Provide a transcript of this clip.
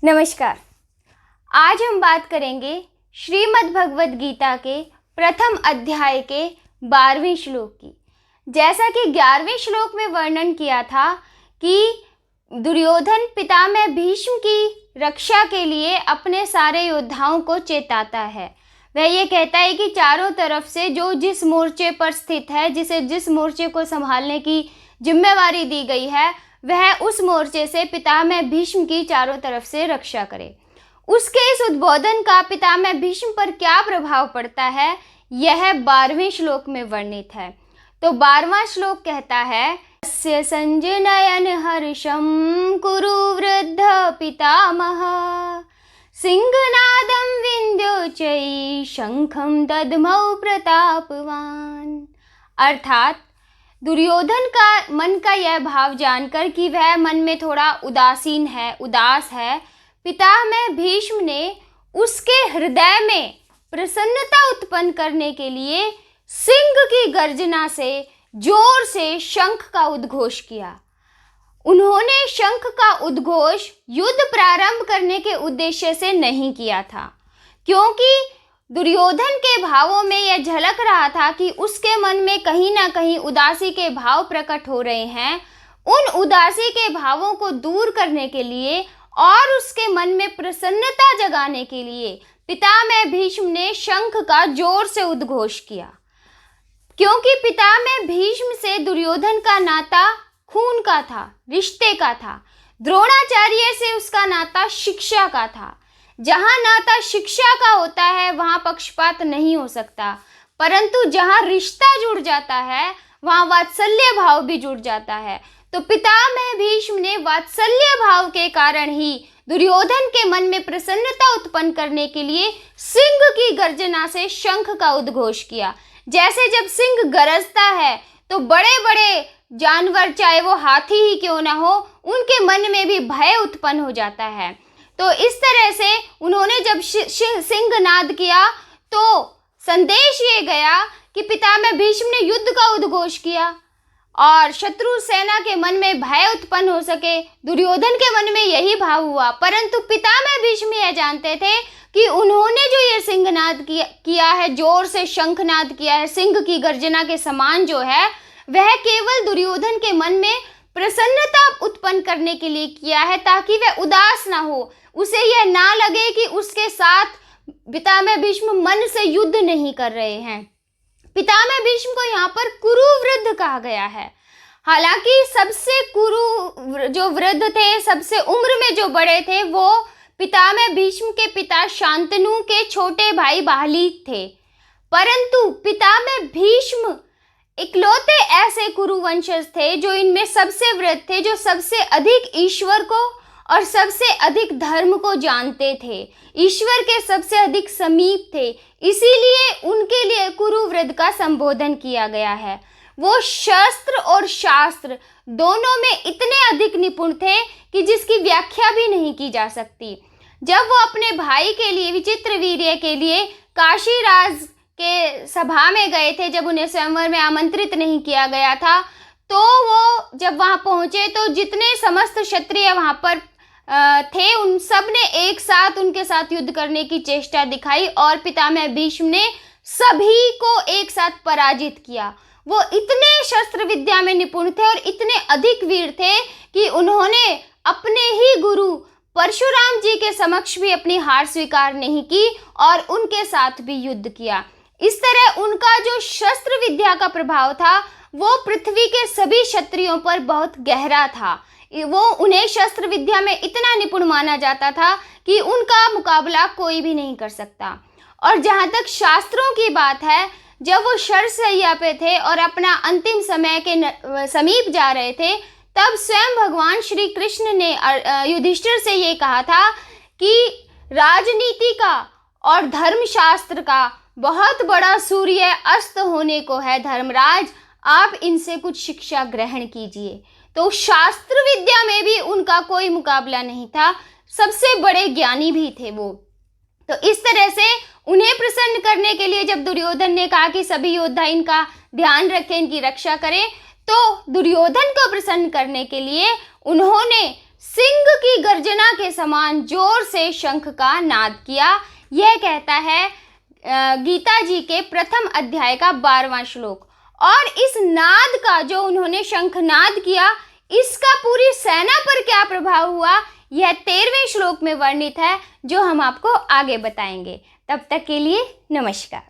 नमस्कार। आज हम बात करेंगे श्रीमद् भगवद गीता के प्रथम अध्याय के 12वें श्लोक की। जैसा कि 11वें श्लोक में वर्णन किया था कि दुर्योधन पितामह भीष्म की रक्षा के लिए अपने सारे योद्धाओं को चेताता है। वह ये कहता है कि चारों तरफ से जो जिस मोर्चे पर स्थित है, जिस मोर्चे को संभालने की जिम्मेवारी दी गई है, वह उस मोर्चे से पितामह भीष्म की चारों तरफ से रक्षा करे। उसके इस उद्बोधन का पितामह भीष्म पर क्या प्रभाव पड़ता है, यह 12वें श्लोक में वर्णित है। तो 12वां श्लोक कहता है, तस्य संजनयन हर्षं कुरु वृद्ध पितामह सिंहनादं विंध्योचै शंखं दद्मौ प्रतापवान। अर्थात दुर्योधन का मन का यह भाव जानकर कि वह मन में थोड़ा उदास है, पितामह भीष्म ने उसके हृदय में प्रसन्नता उत्पन्न करने के लिए सिंह की गर्जना से जोर से शंख का उद्घोष किया। उन्होंने शंख का उद्घोष युद्ध प्रारंभ करने के उद्देश्य से नहीं किया था, क्योंकि दुर्योधन के भावों में यह झलक रहा था कि उसके मन में कहीं ना कहीं उदासी के भाव प्रकट हो रहे हैं। उन उदासी के भावों को दूर करने के लिए और उसके मन में प्रसन्नता जगाने के लिए पितामह भीष्म ने शंख का जोर से उद्घोष किया, क्योंकि पितामह भीष्म से दुर्योधन का नाता खून का था, रिश्ते का था। द्रोणाचार्य से उसका नाता शिक्षा का था। जहाँ नाता शिक्षा का होता है वहाँ पक्षपात नहीं हो सकता, परंतु जहाँ रिश्ता जुड़ जाता है वहाँ वात्सल्य भाव भी जुड़ जाता है। तो पितामह भीष्म ने वात्सल्य भाव के कारण ही दुर्योधन के मन में प्रसन्नता उत्पन्न करने के लिए सिंह की गर्जना से शंख का उद्घोष किया। जैसे जब सिंह गरजता है तो बड़े बड़े जानवर, चाहे वो हाथी ही क्यों ना हो, उनके मन में भी भय उत्पन्न हो जाता है। तो इस तरह से उन्होंने जब सिंहनाद किया तो संदेश ये गया कि पितामह भीष्म ने युद्ध का उद्घोष किया और शत्रु सेना के मन में भय उत्पन्न हो सके। दुर्योधन के मन में यही भाव हुआ, परंतु पितामह भीष्म यह जानते थे कि उन्होंने जो ये सिंहनाद किया है, जोर से शंखनाद किया है, सिंह की गर्जना के समान जो है, वह केवल दुर्योधन के मन में प्रसन्नता उत्पन्न करने के लिए किया है, ताकि वह उदास ना हो, उसे यह ना लगे कि उसके साथ पितामह भीष्म मन से युद्ध नहीं कर रहे हैं। पितामह भीष्म को यहाँ पर कुरु वृद्ध कहा गया है। हालांकि सबसे कुरु जो वृद्ध थे, सबसे उम्र में जो बड़े थे, वो पितामह भीष्म के पिता शांतनु के छोटे भाई बालीक थे, परंतु पितामह भीष्म इकलौते ऐसे कुरुवंशज थे जो इनमें सबसे वृद्ध थे, जो सबसे अधिक ईश्वर को और सबसे अधिक धर्म को जानते थे, ईश्वर के सबसे अधिक समीप थे। इसीलिए उनके लिए कुरुवृद्ध का संबोधन किया गया है। वो शस्त्र और शास्त्र दोनों में इतने अधिक निपुण थे कि जिसकी व्याख्या भी नहीं की जा सकती। जब वो अपने भाई के लिए, विचित्र वीर्य के लिए काशी राज के सभा में गए थे, जब उन्हें स्वयंवर में आमंत्रित नहीं किया गया था, तो वो जब वहाँ पहुँचे तो जितने समस्त क्षत्रिय वहाँ पर थे, उन सब ने एक साथ उनके साथ युद्ध करने की चेष्टा दिखाई और पितामह भीष्म ने सभी को एक साथ पराजित किया। वो इतने शस्त्र विद्या में निपुण थे और इतने अधिक वीर थे कि उन्होंने अपने ही गुरु परशुराम जी के समक्ष भी अपनी हार स्वीकार नहीं की और उनके साथ भी युद्ध किया। इस तरह उनका जो शस्त्र विद्या का प्रभाव था वो पृथ्वी के सभी क्षत्रियों पर बहुत गहरा था। वो उन्हें शस्त्र विद्या में इतना निपुण माना जाता था कि उनका मुकाबला कोई भी नहीं कर सकता। और जहाँ तक शास्त्रों की बात है, जब वो शरशय्या पे थे और अपना अंतिम समय के समीप जा रहे थे, तब स्वयं भगवान श्री कृष्ण ने युधिष्ठिर से ये कहा था कि राजनीति का और धर्मशास्त्र का बहुत बड़ा सूर्य अस्त होने को है धर्मराज, आप इनसे कुछ शिक्षा ग्रहण कीजिए। तो शास्त्र विद्या में भी उनका कोई मुकाबला नहीं था, सबसे बड़े ज्ञानी भी थे वो। तो इस तरह से उन्हें प्रसन्न करने के लिए जब दुर्योधन ने कहा कि सभी योद्धा इनका ध्यान रखें, इनकी रक्षा करें, तो दुर्योधन को प्रसन्न करने के लिए उन्होंने सिंह की गर्जना के समान जोर से शंख का नाद किया। यह कहता है गीता जी के प्रथम अध्याय का 12वां श्लोक। और इस नाद का, जो उन्होंने शंखनाद किया, इसका पूरी सेना पर क्या प्रभाव हुआ, यह 13वें श्लोक में वर्णित है, जो हम आपको आगे बताएंगे। तब तक के लिए नमस्कार।